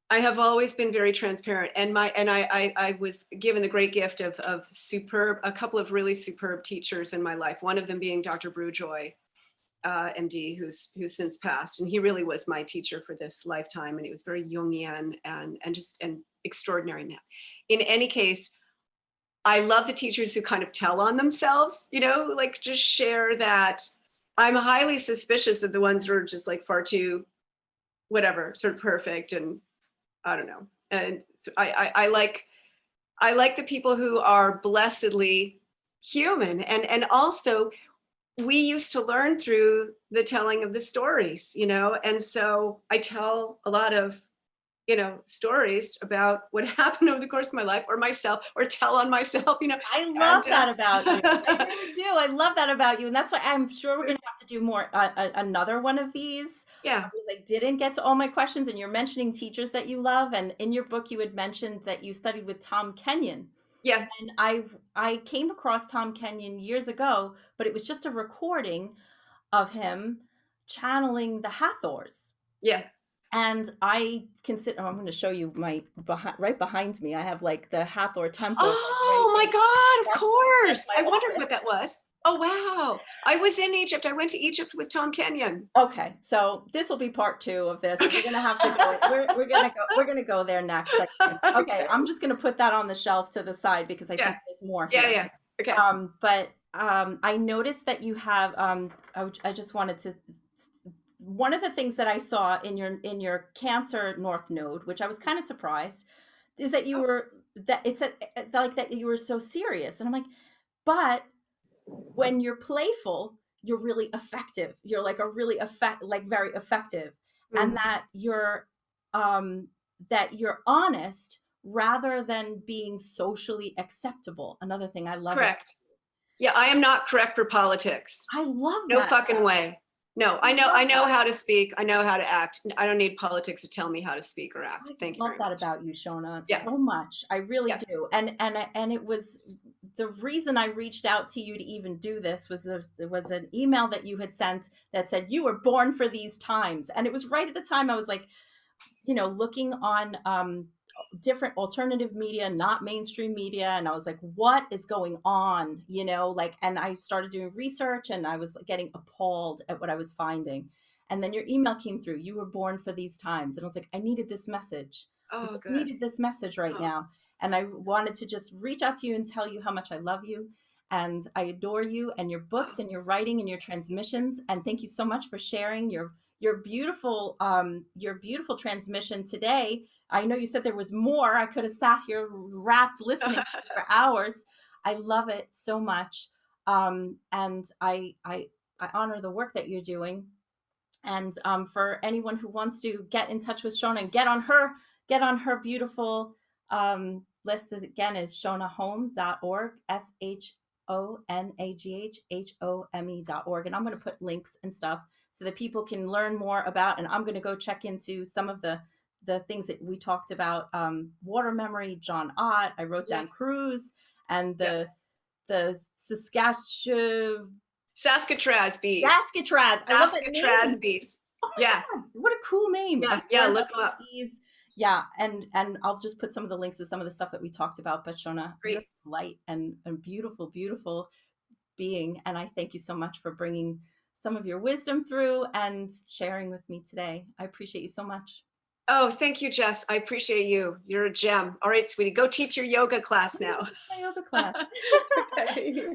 I have always been very transparent, and I was given the great gift of a couple of really superb teachers in my life. One of them being Dr. Brewjoy, MD, who's since passed, and he really was my teacher for this lifetime. And he was very Jungian and just an extraordinary man. In any case, I love the teachers who kind of tell on themselves, like just share that. I'm highly suspicious of the ones who are just like far too, whatever, sort of perfect, and I don't know. And so I like the people who are blessedly human, and also we used to learn through the telling of the stories, and so I tell a lot of stories about what happened over the course of my life, or myself, or tell on myself, I love and that about you. I really do. I love that about you, and that's why I'm sure we're gonna have to do more another one of these, yeah, because I didn't get to all my questions, and you're mentioning teachers that you love, and in your book you had mentioned that you studied with Tom Kenyon, yeah, and I came across Tom Kenyon years ago, but it was just a recording of him channeling the Hathors. yeah. And I consider, I'm going to show you right behind me. I have like the Hathor temple, like right Oh my there. God, of That's course. my I wondered office. what that was. Oh wow. I was in Egypt. I went to Egypt with Tom Kenyon. Okay, so this will be part two of this. Okay. We're gonna have to go. We're gonna go there next. Okay, Okay. I'm just gonna put that on the shelf to the side because I Yeah. think there's more Yeah, here. yeah. Okay. But I noticed that you have. I just wanted to. One of the things that I saw in your Cancer North Node, which I was kind of surprised, is that you Oh, were that it's a, like that you were so serious, and I'm like, but when you're playful, you're really effective. You're like a really very effective, and mm, um that you're honest rather than being socially acceptable. Another thing I love about. correct. Yeah, I am not correct for politics. I love No that. fucking way. No, I I love know that. how to speak. I know how to act. I don't need politics to tell me how to speak or act. I Thank you love very that much. about you, Shonagh, Yeah. so much. I really Yeah. do. And it was the reason I reached out to you to even do this there was an email that you had sent that said you were born for these times. And it was right at the time I was like, looking on different alternative media, not mainstream media, and I was like, what is going on? And I started doing research and I was getting appalled at what I was finding. And then your email came through. You were born for these times. And I was like, I needed this message. I Oh, just good. needed this message right Oh, now. And I wanted to just reach out to you and tell you how much I love you and I adore you and your oh, books and your writing and your transmissions. And thank you so much for sharing your beautiful transmission today. I know you said there was more. I could have sat here wrapped listening for hours. I love it so much. And I honor the work that you're doing. And for anyone who wants to get in touch with Shonagh and get on her beautiful list, again is shonaghome.org, SHONAGHHOME.org. And I'm going to put links and stuff so that people can learn more about. And I'm going to go check into some of the things that we talked about. Water memory, John Ott. I wrote yeah. down cruise and Yeah. the Saskatchewan. Saskatraz bees. Saskatraz. I love that Saskatraz name. bees. Oh Yeah. my God, what a cool name. Yeah. Like Yeah. born Look by them these up. bees. Yeah, and I'll just put some of the links to some of the stuff that we talked about. But Shonagh, you're Great. light and beautiful, beautiful being. And I thank you so much for bringing some of your wisdom through and sharing with me today. I appreciate you so much. Oh, thank you, Jess. I appreciate you. You're a gem. All right, sweetie, go teach your yoga class I'm gonna now. teach my yoga class. Okay.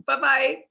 Bye bye.